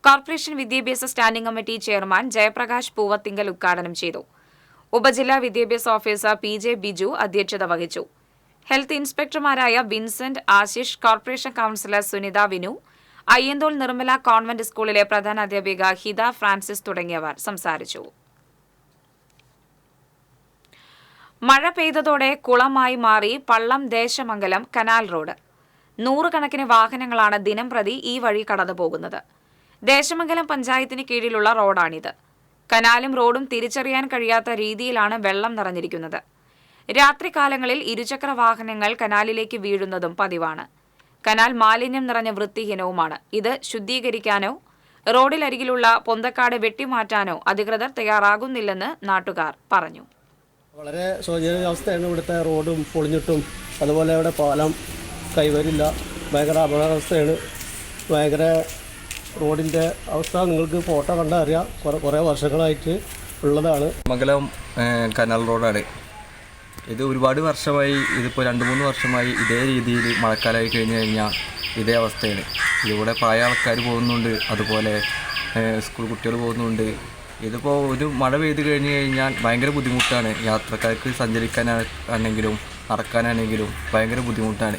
കോർപ്പറേഷൻ വിദ്യാഭ്യാസ standing committee chairman Jayaprakash Poovathingal ഉദ്ഘാടനം ചെയ്തു. ഉപജില്ലാ വിദ്യാഭ്യാസ ഓഫീസർ PJ ബിജു അധ്യക്ഷത വഹിച്ചു. ഹെൽത്ത് ഇൻസ്പെക്ടർമാരായ Vincent, Ashish, corporation councillor Sunitha Vinu, Ayyanthole Nirmala convent സ്കൂളിലെ പ്രധാനാധ്യാപിക ഹിത ഫ്രാൻസിസ് തുടങ്ങിയവർ സംസാരിച്ചു. മഴ പെയ്തതോടെ കുളമായി മാറി പള്ളം ദേശമംഗലം കനാൽ റോഡ്. 100 കണക്കിന് വാഹനങ്ങളാണ് ദിനംപ്രതി ഈ വഴി കടന്നുപോകുന്നത്. ദേശമംഗലം പഞ്ചായത്തിന് കീഴിലുള്ള റോഡാണിത്. കനാലും റോഡും തിരിച്ചറിയാൻ കഴിയാത്ത രീതിയിലാണ് വെള്ളം നിറഞ്ഞിരിക്കുന്നത്. രാത്രികാലങ്ങളിൽ ഇരുചക്ര വാഹനങ്ങൾ കനാലിലേക്ക് വീഴുന്നതും പതിവാണ്. കനാൽ മാലിന്യം നിറഞ്ഞ വൃത്തിഹീനവുമാണ്. ഇത് ശുദ്ധീകരിക്കാനോ റോഡിലരികിലുള്ള പൊന്തക്കാട് വെട്ടിമാറ്റാനോ അധികൃതർ തയ്യാറാകുന്നില്ലെന്ന് നാട്ടുകാർ പറഞ്ഞു. വളരെ ശോചനീയാവസ്ഥയാണ് ഇവിടുത്തെ റോഡും പൊളിഞ്ഞിട്ടും. അതുപോലെ ഇവിടെ പാലം കൈവരില്ല. ഭയങ്കര അപകടാവസ്ഥയാണ്. ഭയങ്കര റോഡിൻ്റെ അവസ്ഥ നിങ്ങൾക്ക് ഫോട്ടോ കണ്ടാൽ അറിയാം. കുറേ വർഷങ്ങളായിട്ട് ഉള്ളതാണ്. മംഗലം കനാൽ റോഡാണ് ഇത്. ഒരുപാട് വർഷമായി, ഇതിപ്പോൾ 2-3 വർഷമായി ഇതേ രീതിയിൽ മഴക്കാലമായി കഴിഞ്ഞ് കഴിഞ്ഞാൽ ഇതേ അവസ്ഥയാണ്. ഇതിലൂടെ പ്രായ ആൾക്കാർ പോകുന്നുണ്ട്, അതുപോലെ സ്കൂൾ കുട്ടികൾ പോകുന്നുണ്ട്. ഇതിപ്പോൾ ഒരു മഴ പെയ്ത് കഴിഞ്ഞ് കഴിഞ്ഞാൽ ഭയങ്കര ബുദ്ധിമുട്ടാണ്. യാത്രക്കാർക്ക് സഞ്ചരിക്കാനാണെങ്കിലും നടക്കാനാണെങ്കിലും ഭയങ്കര ബുദ്ധിമുട്ടാണ്.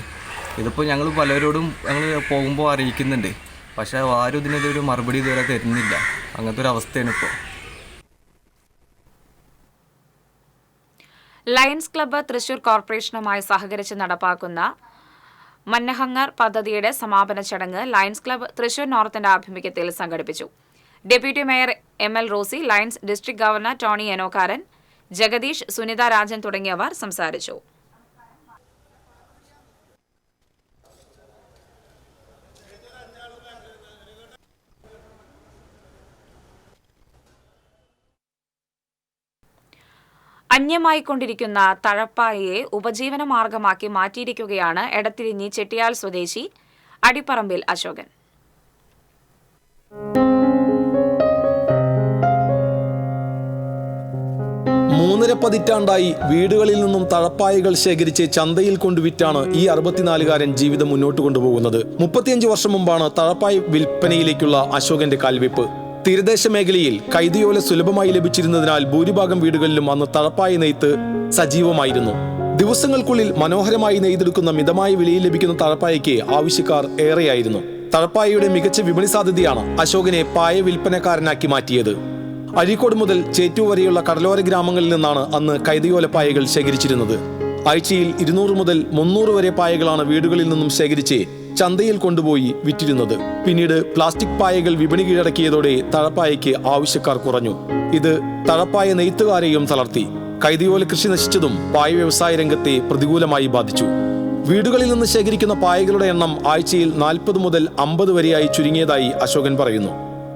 ഇതിപ്പോൾ ഞങ്ങൾ പലരോടും ഞങ്ങൾ പോകുമ്പോൾ അറിയിക്കുന്നുണ്ട്. പക്ഷേ ആരും ഇതിനൊരു മറുപടി ഇതുവരെ തരുന്നില്ല. അങ്ങനത്തെ ഒരു അവസ്ഥയാണ് ഇപ്പോൾ. ലയൺസ് ക്ലബ്ബ് തൃശൂർ കോർപ്പറേഷനുമായി സഹകരിച്ച് നടപ്പാക്കുന്ന മന്നഹങ്ങർ പദ്ധതിയുടെ സമാപന ചടങ്ങ് ലയൺസ് ക്ലബ്ബ് തൃശൂർ നോർത്തിന്റെ ആഭിമുഖ്യത്തിൽ സംഘടിപ്പിച്ചു. Deputy mayor ML Rosy, Lions district governor Tony Enokkaran, Jagadish, Sunitha Rajan തുടങ്ങിയവർ സംസാരിച്ചു. അന്യമായിക്കൊണ്ടിരിക്കുന്ന തഴപ്പായയെ ഉപജീവന മാർഗമാക്കി മാറ്റിയിരിക്കുകയാണ് എടത്തിരിഞ്ഞി ചെട്ടിയാൽ സ്വദേശി അടിപ്പറമ്പിൽ അശോകൻ. മൂന്നര പതിറ്റാണ്ടായി വീടുകളിൽ നിന്നും തഴപ്പായകൾ ശേഖരിച്ച് ചന്തയിൽ കൊണ്ടുവിറ്റാണ് ഈ 64-കാരൻ ജീവിതം മുന്നോട്ട് കൊണ്ടുപോകുന്നത്. 35 വർഷം മുമ്പാണ് തഴപ്പായ വിൽപ്പനയിലേക്കുള്ള അശോകന്റെ കാൽവെപ്പ്. തീരദേശ മേഖലയിൽ കൈതയോല സുലഭമായി ലഭിച്ചിരുന്നതിനാൽ ഭൂരിഭാഗം വീടുകളിലും അന്ന് തഴപ്പായ നെയ്ത്ത് സജീവമായിരുന്നു. ദിവസങ്ങൾക്കുള്ളിൽ മനോഹരമായി നെയ്തെടുക്കുന്ന മിതമായ വിലയിൽ ലഭിക്കുന്ന തഴപ്പായയ്ക്ക് ആവശ്യക്കാർ ഏറെയായിരുന്നു. തഴപ്പായയുടെ മികച്ച വിപണി സാധ്യതയാണ് അശോകനെ പായ വിൽപ്പനക്കാരനാക്കി മാറ്റിയത്. അഴീക്കോട് മുതൽ ചേറ്റൂർ വരെയുള്ള കടലോര ഗ്രാമങ്ങളിൽ നിന്നാണ് അന്ന് കൈതയോലപ്പായകൾ ശേഖരിച്ചിരുന്നത്. ആഴ്ചയിൽ 200 മുതൽ 300 വരെ പായകളാണ് വീടുകളിൽ നിന്നും ശേഖരിച്ച് ചന്തയിൽ കൊണ്ടുപോയി വിറ്റിരുന്നത്. പിന്നീട് പ്ലാസ്റ്റിക് പായകൾ വിപണി കീഴടക്കിയതോടെ തഴപ്പായയ്ക്ക് ആവശ്യക്കാർ കുറഞ്ഞു. ഇത് തഴപ്പായ നെയ്ത്തുകാരെയും തളർത്തി. കൈതയോല കൃഷി നശിച്ചതും പായ വ്യവസായ രംഗത്തെ പ്രതികൂലമായി ബാധിച്ചു. വീടുകളിൽ നിന്ന് ശേഖരിക്കുന്ന പായകളുടെ എണ്ണം ആഴ്ചയിൽ 40 മുതൽ 50 വരെയായി ചുരുങ്ങിയതായി അശോകൻ പറയുന്നു.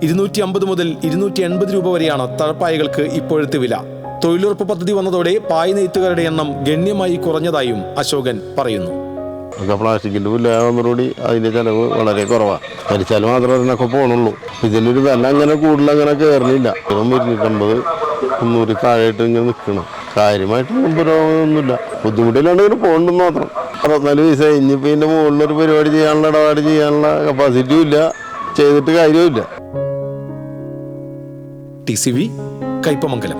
250 മുതൽ 280 രൂപ വരെയാണ് തഴപ്പായകൾക്ക് ഇപ്പോഴത്തെ വില. തൊഴിലുറപ്പ് പദ്ധതി വന്നതോടെ പായ നെയ്ത്തുകാരുടെ എണ്ണം ഗണ്യമായി കുറഞ്ഞതായും അശോകൻ പറയുന്നു. പ്ലാസ്റ്റിക്കിന്റെ പുല്ലാകുന്നതോടുകൂടി അതിന്റെ ചെലവ് വളരെ കുറവാണ്. ഭരിച്ചാൽ മാത്രമേ അതിനൊക്കെ പോകണുള്ളൂ. ഇതിനൊരു വില അങ്ങനെ കൂടുതലങ്ങനെ കയറുന്നില്ല. 250, 300 താഴെയായിട്ട് ഇങ്ങനെ നിൽക്കണം. കാര്യമായിട്ട് ഒന്നുമില്ല. ബുദ്ധിമുട്ടില്ലാണ്ട് ഇങ്ങനെ പോകണ്ടെന്ന് മാത്രം. 64 വയസ്സായി. ഇനിയിപ്പോൾ ഇതിന്റെ മുകളിലൊരു പരിപാടി ചെയ്യാനുള്ള ഇടപാട് ചെയ്യാനുള്ള കപ്പാസിറ്റിയും ഇല്ല, ചെയ്തിട്ട് കാര്യവുമില്ല. TCV Kaipamangalam.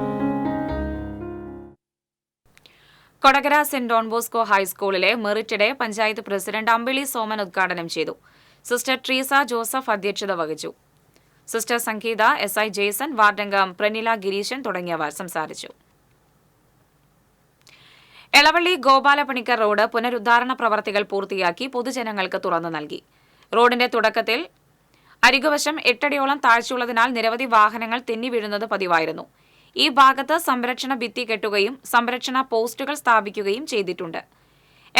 Kodakara saint Don Bosco ഹൈസ്കൂളിലെ merit day panchayat president Ambili Soman ഉദ്ഘാടനം ചെയ്തു. സിസ്റ്റർ ട്രീസ ജോസഫ് അധ്യക്ഷത വഹിച്ചു. സിസ്റ്റർ സംഗീത, SI ജേസൺ, വാർഡംഗം പ്രനില ഗിരീശൻ തുടങ്ങിയവർ സംസാരിച്ചു. എളവള്ളി ഗോപാലപണിക്കർ റോഡ് പുനരുദ്ധാരണ പ്രവർത്തികൾ പൂർത്തിയാക്കി പൊതുജനങ്ങൾക്ക് തുറന്നു നൽകി. റോഡിന്റെ തുടക്കത്തിൽ അരികുവശം 8 അടിയോളം താഴ്ചയുള്ളതിനാൽ നിരവധി വാഹനങ്ങൾ തെന്നി വീഴുന്നത് പതിവായിരുന്നു. ഈ ഭാഗത്ത് സംരക്ഷണ ഭിത്തി കെട്ടുകയും സംരക്ഷണ പോസ്റ്റുകൾ സ്ഥാപിക്കുകയും ചെയ്തിട്ടുണ്ട്.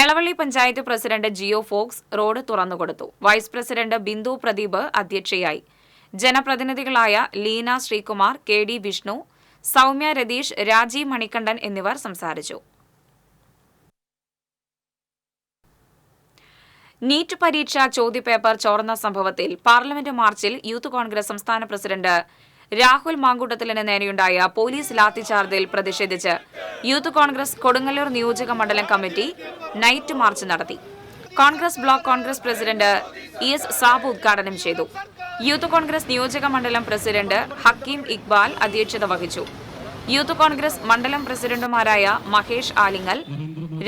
Elavally panchayat president Geo Fox road തുറന്നുകൊടുത്തു. വൈസ് പ്രസിഡന്റ് ബിന്ദു പ്രദീപ് അധ്യക്ഷയായി. ജനപ്രതിനിധികളായ ലീന ശ്രീകുമാർ, KD വിഷ്ണു, സൗമ്യ രതീഷ്, രാജീവ് മണികണ്ഠൻ എന്നിവർ സംസാരിച്ചു. നീറ്റ് പരീക്ഷ ചോദ്യപേപ്പർ ചോർന്ന സംഭവത്തിൽ പാർലമെന്റ് മാർച്ചിൽ യൂത്ത് കോൺഗ്രസ് സംസ്ഥാന പ്രസിഡന്റ് രാഹുൽ മാങ്കൂട്ടത്തിലിന് നേരെയുണ്ടായ പോലീസ് ലാത്തിചാർജിൽ പ്രതിഷേധിച്ച് യൂത്ത് കോൺഗ്രസ് കൊടുങ്ങല്ലൂർ നിയോജക മണ്ഡലം കമ്മിറ്റി നൈറ്റ് മാർച്ച് നടത്തി. Congress block Congress president ES Sabu ഉദ്ഘാടനം ചെയ്തു. യൂത്ത് കോൺഗ്രസ് നിയോജക മണ്ഡലം പ്രസിഡന്റ് ഹക്കീം ഇക്ബാൽ അധ്യക്ഷത വഹിച്ചു. യൂത്ത് കോൺഗ്രസ് മണ്ഡലം പ്രസിഡന്റുമാരായ മഹേഷ് ആലിങ്ങൽ,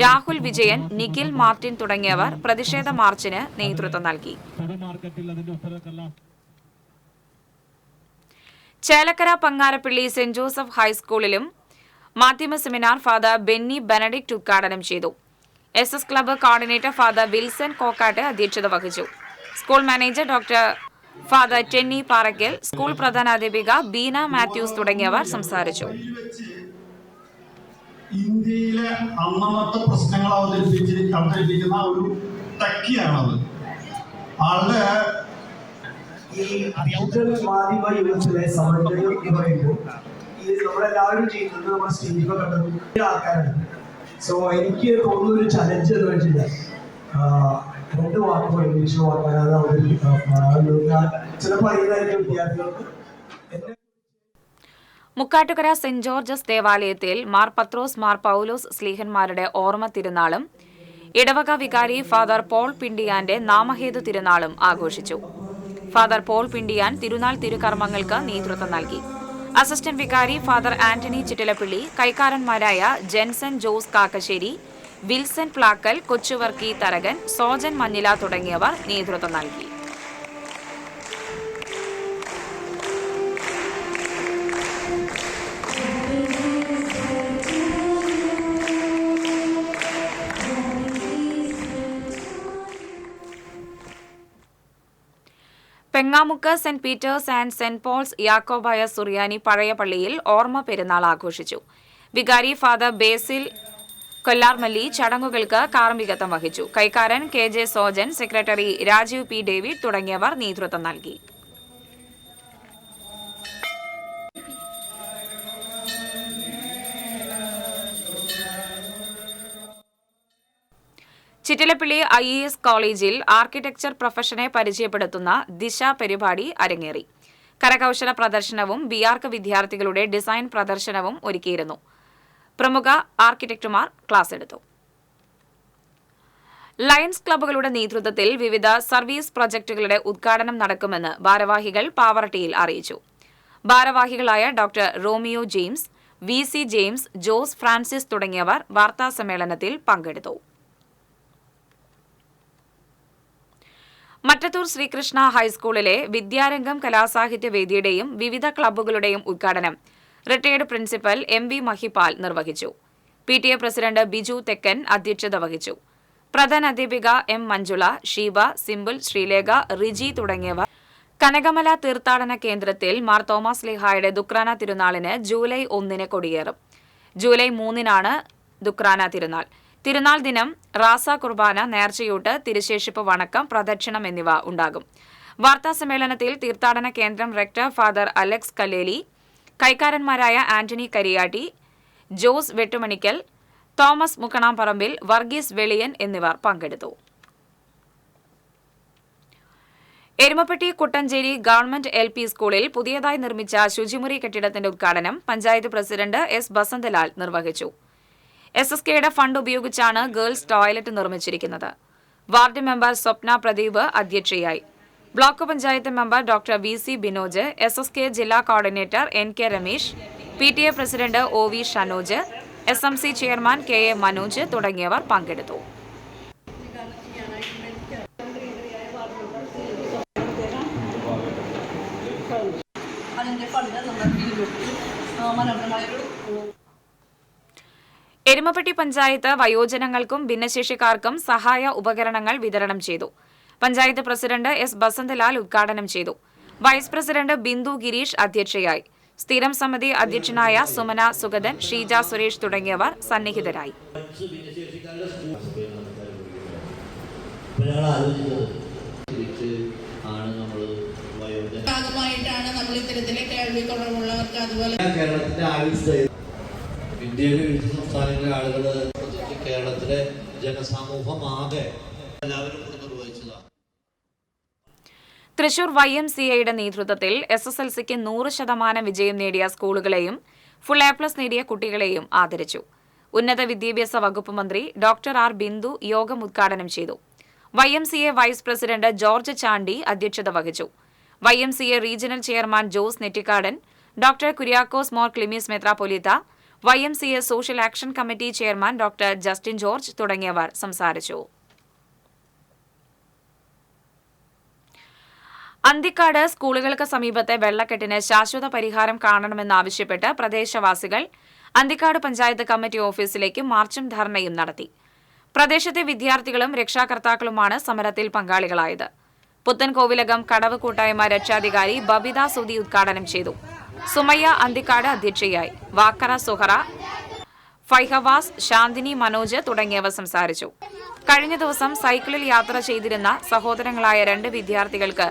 രാഹുൽ വിജയൻ, നിഖിൽ മാർട്ടിൻ തുടങ്ങിയവർ പ്രതിഷേധ മാർച്ചിന് നേതൃത്വം നൽകി. ചേലക്കര പങ്ങാരപ്പള്ളി സെന്റ് ജോസഫ് ഹൈസ്കൂളിലും മാധ്യമ സെമിനാർ ഫാദർ ബെന്നി ബെനഡിക്ട് ഉദ്ഘാടനം ചെയ്തു. SS club coordinator father Wilson Kokkat അധ്യക്ഷത വഹിച്ചു. സ്കൂൾ മാനേജർ ഡോക്ടർ ഫാദർ ടെന്നി പാറയ്ക്കൽ, സ്കൂൾ പ്രധാനാധ്യാപിക ബീന മാത്യൂസ് തുടങ്ങിയവർ സംസാരിച്ചു. ഇന്ത്യയിലെ അന്നത്തെ പ്രശ്നങ്ങൾ അവതരിപ്പിക്കുന്ന ഒരു ടക്കിയാണത്. ആളുടെ ഈ ഡിജിറ്റൽ മാധ്യമ യുഗത്തിലെ സമന്വയം എന്ന് പറയുമ്പോൾ ഈ നമ്മളെല്ലാവരും ചെയ്യുന്നത് നമ്മൾ സ്റ്റേജിൽ കണ്ടത് ആൾക്കാരാണ്. സോ എനിക്ക് തോന്നുന്ന ഒരു ചലഞ്ച് എന്ന് വെച്ചില്ല 2 വാക്കുകൾ ഇംഗ്ലീഷ് വാക്കാനാണ് ചിലപ്പോൾ അറിയുന്നതായിരിക്കും വിദ്യാർത്ഥികൾക്ക്. മുക്കാട്ടുകര സെന്റ് ജോർജസ് ദേവാലയത്തിൽ മാർ പത്രോസ്, മാർ പൌലോസ് സ്ലീഹന്മാരുടെ ഓർമ്മ തിരുനാളും ഇടവക വികാരി ഫാദർ പോൾ പിണ്ടിയാന്റെ നാമഹേതു തിരുനാളും ആഘോഷിച്ചു. ഫാദർ പോൾ പിണ്ടിയാൻ തിരുനാൾ തിരുകർമ്മങ്ങൾക്ക് നേതൃത്വം നൽകി. അസിസ്റ്റന്റ് വികാരി ഫാദർ ആന്റണി ചിറ്റിലപ്പിള്ളി, കൈക്കാരന്മാരായ Jenson Jose Kakkassery, Wilson Plakkal, Kochuvarkey Tharakan, Sojan Manjila തുടങ്ങിയവർ നേതൃത്വം നൽകി. Pengamuck saint Peter's and saint Paul's യാക്കോബായ സുറിയാനി പഴയ പള്ളിയിൽ ഓർമ്മ പെരുന്നാൾ ആഘോഷിച്ചു. വികാരി ഫാദർ ബേസിൽ കൊല്ലാർമല്ലി ചടങ്ങുകൾക്ക് കാർമ്മികത്വം വഹിച്ചു. കൈക്കാരൻ KJ Sojan, secretary Rajeev P. David തുടങ്ങിയവർ നേതൃത്വം നൽകി. ചിറ്റിലപ്പിള്ളി IAS കോളേജിൽ ആർക്കിടെക്ചർ പ്രൊഫഷനെ പരിചയപ്പെടുത്തുന്ന ദിശ പരിപാടി അരങ്ങേറി. കരകൗശല പ്രദർശനവും BArch വിദ്യാർത്ഥികളുടെ ഡിസൈൻ പ്രദർശനവും ഒരുക്കിയിരുന്നു. പ്രമുഖ ആർക്കിടെക്റ്റുമാർ ക്ലാസ് എടുത്തു. ലയൺസ് ക്ലബ്ബുകളുടെ നേതൃത്വത്തിൽ വിവിധ സർവീസ് പ്രൊജക്ടുകളുടെ ഉദ്ഘാടനം നടക്കുമെന്ന് ഭാരവാഹികൾ പാവറട്ടിയിൽ അറിയിച്ചു. ഭാരവാഹികളായ doctor Romeo James, VC James, Jose Francis തുടങ്ങിയവർ വാർത്താസമ്മേളനത്തിൽ പങ്കെടുത്തു. മറ്റത്തൂർ ശ്രീകൃഷ്ണ ഹൈസ്കൂളിലെ വിദ്യാരംഗം കലാസാഹിത്യ വേദിയുടെയും വിവിധ ക്ലബ്ബുകളുടെയും ഉദ്ഘാടനം retired principal M V Mahipal നിർവഹിച്ചു. PTA പ്രസിഡന്റ് ബിജു തെക്കൻ അധ്യക്ഷത വഹിച്ചു. പ്രധാന അധ്യാപിക എം മഞ്ജുള, ഷീബ, സിമ്പിൾ, ശ്രീലേഖ, റിജി തുടങ്ങിയവർ കനകമല തീർത്ഥാടന കേന്ദ്രത്തിൽ മാർ തോമസ് ലീഹായുടെ ദുക്രാന തിരുനാളിന് ജൂലൈ 1 കൊടിയേറും. ജൂലൈ 3 ദുക്രാന തിരുനാൾ. തിരുനാൾ ദിനം റാസ കുർബാന, നേർച്ചയൂട്ട്, തിരുശേഷിപ്പ് വണക്കം, പ്രദക്ഷിണം എന്നിവ ഉണ്ടാകും. വാർത്താസമ്മേളനത്തിൽ തീർത്ഥാടന കേന്ദ്രം റെക്ടർ ഫാദർ അലക്സ് കല്ലേലി, കൈക്കാരന്മാരായ Antony Kariyatti, Jose Vettumanikkal, Thomas Mukkanamparambil, Varghese Veliyan എന്നിവർ പങ്കെടുത്തു. എരുമപ്പെട്ടി കുട്ടഞ്ചേരി ഗവൺമെന്റ് LP സ്കൂളിൽ പുതിയതായി നിർമ്മിച്ച ശുചിമുറി കെട്ടിടത്തിന്റെ ഉദ്ഘാടനം പഞ്ചായത്ത് പ്രസിഡന്റ് S. ബസന്തലാൽ നിർവഹിച്ചു. SSKയുടെ ഫണ്ട് ഉപയോഗിച്ചാണ് ഗേൾസ് ടോയ്ലറ്റ് നിർമ്മിച്ചിരിക്കുന്നത്. വാർഡ് മെമ്പർ സ്വപ്ന പ്രദീപ് അധ്യക്ഷയായി. Block panchayat member doctor VC Binoj, SSK ജില്ലാ coordinator NK Ramesh, PTA president OV Shanoj, SMC chairman KA Manoj തുടങ്ങിയവർ പങ്കെടുത്തു. എരുമപ്പെട്ടി പഞ്ചായത്ത് വയോജനങ്ങൾക്കും ഭിന്നശേഷിക്കാർക്കും സഹായ ഉപകരണങ്ങൾ വിതരണം ചെയ്തു. Panchayat president S. ബസന്തലാൽ ഉദ്ഘാടനം ചെയ്തു. വൈസ് പ്രസിഡന്റ് ബിന്ദു ഗിരീഷ് അധ്യക്ഷയായി. സ്ഥിരം സമിതി അധ്യക്ഷനായ സുമന സുഗതൻ, ഷീജ സുരേഷ് തുടങ്ങിയവർ സന്നിഹിതരായി. ഇന്ത്യയിലെ വിവിധ സംസ്ഥാനങ്ങളിലെ ആളുകൾ, കേരളത്തിലെ ജനസമൂഹമാകെ എല്ലാവരും നിർവഹിച്ചതാണ്. തൃശൂർ YMCAയുടെ നേതൃത്വത്തിൽ SSLCക്ക് 100% വിജയം നേടിയ സ്കൂളുകളെയും ഫുൾ A+ നേടിയ കുട്ടികളെയും ആദരിച്ചു. ഉന്നത വിദ്യാഭ്യാസ വകുപ്പ് മന്ത്രി ഡോക്ടർ R. ബിന്ദു യോഗം ഉദ്ഘാടനം ചെയ്തു. YMCA vice president George Chandy അധ്യക്ഷത വഹിച്ചു. YMCA regional chairman Jose Nettikkadan, doctor Kuriakose Mor Clemis മെത്രാപൊലീത്ത, YMCA social action committee chairman doctor Justin George തുടങ്ങിയവർ സംസാരിച്ചു. അന്തിക്കാട് സ്കൂളുകൾക്ക് സമീപത്തെ വെള്ളക്കെട്ടിന് ശാശ്വത പരിഹാരം കാണണമെന്നാവശ്യപ്പെട്ട് പ്രദേശവാസികൾ അന്തിക്കാട് പഞ്ചായത്ത് കമ്മിറ്റി ഓഫീസിലേക്ക് മാർച്ചും ധർണയും നടത്തി. പ്രദേശത്തെ വിദ്യാർത്ഥികളും രക്ഷാകർത്താക്കളുമാണ് സമരത്തിൽ പങ്കാളികളായത്. പുത്തൻകോവിലകം കടവ് കൂട്ടായ്മ രക്ഷാധികാരി ബബിത സുധി ഉദ്ഘാടനം ചെയ്തു. സുമയ്യ അന്തിക്കാട് അധ്യക്ഷയായി. വാക്കറ സുഹറ, ഫൈഹവാസ്, ശാന്തിനി മനോജ് തുടങ്ങിയവർ സംസാരിച്ചു. കഴിഞ്ഞ ദിവസം സൈക്കിളിൽ യാത്ര ചെയ്തിരുന്ന സഹോദരങ്ങളായ 2 വിദ്യാർത്ഥികൾക്ക്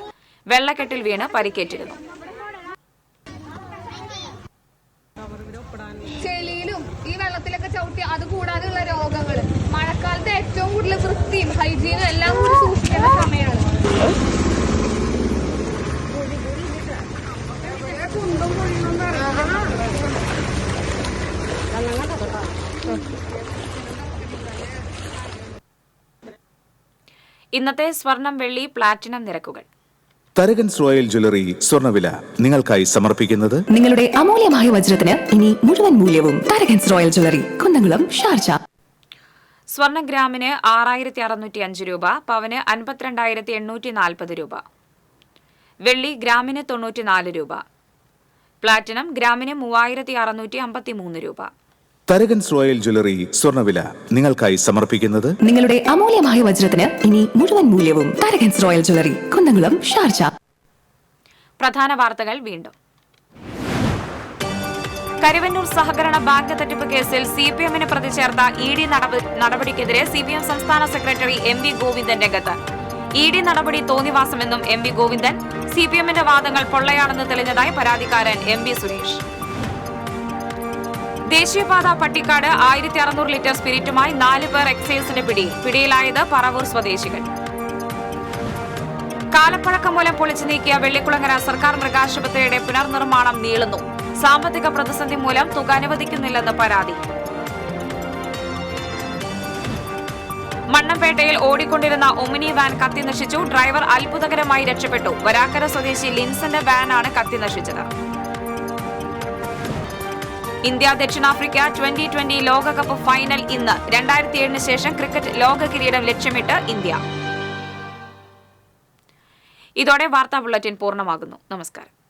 വെള്ളക്കെട്ടിൽ വീണ് പരിക്കേറ്റിരുന്നു. ചെളിയിലും ഈ വെള്ളത്തിലൊക്കെ ചവിട്ടി, അതുകൂടാതെയുള്ള രോഗങ്ങൾ, മഴക്കാലത്ത് ഏറ്റവും കൂടുതൽ വൃത്തിയും ഹൈജീനും എല്ലാം കൂടി സൂക്ഷിക്കേണ്ട സമയമാണ്. ഇന്നത്തെ സ്വർണം, വെള്ളി, പ്ലാറ്റിനം നിരക്കുകൾ. തരകൻസ് റോയൽ ജ്വല്ലറി സ്വർണ്ണവില നിങ്ങൾക്കായി സമർപ്പിക്കുന്നത് നിങ്ങളുടെ അമൂല്യമായ വജ്രത്തിന് ഇനി മുഴുവൻ മൂല്യവും Tharakans royal jewellery, Kunnamkulam, Sharjah. സ്വർണ്ണ ഗ്രാമിന് 6605 രൂപ, പവന് 52,840 രൂപ. വെള്ളി ഗ്രാമിന് 94 രൂപ. പ്ലാറ്റിനം ഗ്രാമിന് 3653 രൂപ. തരകൻസ് റോയൽ ജ്വല്ലറി സ്വർണ്ണവില നിങ്ങൾക്കായി സമർപ്പിക്കുന്നത് നിങ്ങളുടെ അമൂല്യമായ വജ്രത്തിന് ഇനി മുഴുവൻ മൂല്യവും Tharakans royal jewellery, Kunnamkulam, Sharjah. പ്രധാന വാർത്തകൾ വീണ്ടും. കരുവന്നൂർ സഹകരണ ബാങ്ക് തട്ടിപ്പ് കേസിൽ CPMന് പ്രതി ചേർത്ത ED നടപടിക്കെതിരെ CPM സംസ്ഥാന സെക്രട്ടറി MV ഗോവിന്ദൻ രംഗത്ത്. ED നടപടി തോന്നിവാസമെന്നും MV ഗോവിന്ദൻ. CPMന്റെ വാദങ്ങൾ പൊള്ളയാണെന്ന് തെളിഞ്ഞതായി പരാതിക്കാരൻ MV സുരേഷ്. ദേശീയപാത പട്ടിക്കാട് 1600 ലിറ്റർ സ്പിരിറ്റുമായി 4 പേർ എക്സൈസിന്റെ പിടിയിലായത് പറവൂർ സ്വദേശികൾ. കാലപ്പഴക്കം മൂലം പൊളിച്ചു നീക്കിയ വെള്ളിക്കുളങ്ങര സർക്കാർ മൃഗാശുപത്രിയുടെ പുനർനിർമ്മാണം നീളുന്നു. സാമ്പത്തിക പ്രതിസന്ധി മൂലം തുക അനുവദിക്കുന്നില്ലെന്ന് പരാതി. മണ്ണമ്പേട്ടയിൽ ഓടിക്കൊണ്ടിരുന്ന ഒമിനി വാൻ കത്തിനശിച്ചു. ഡ്രൈവർ അത്ഭുതകരമായി രക്ഷപ്പെട്ടു. വരാക്കര സ്വദേശി ലിൻസന്റെ വാനാണ് കത്തിനശിച്ചത്. ഇന്ത്യ ദക്ഷിണാഫ്രിക്ക 2020 ലോകകപ്പ് ഫൈനൽ ഇന്ന്. 2007 ശേഷം ക്രിക്കറ്റ് ലോക കിരീടം ലക്ഷ്യമിട്ട് ഇന്ത്യ. ഇതോടെ വാർത്താ ബുള്ളറ്റിൻ പൂർണ്ണമാകുന്നു. നമസ്കാരം.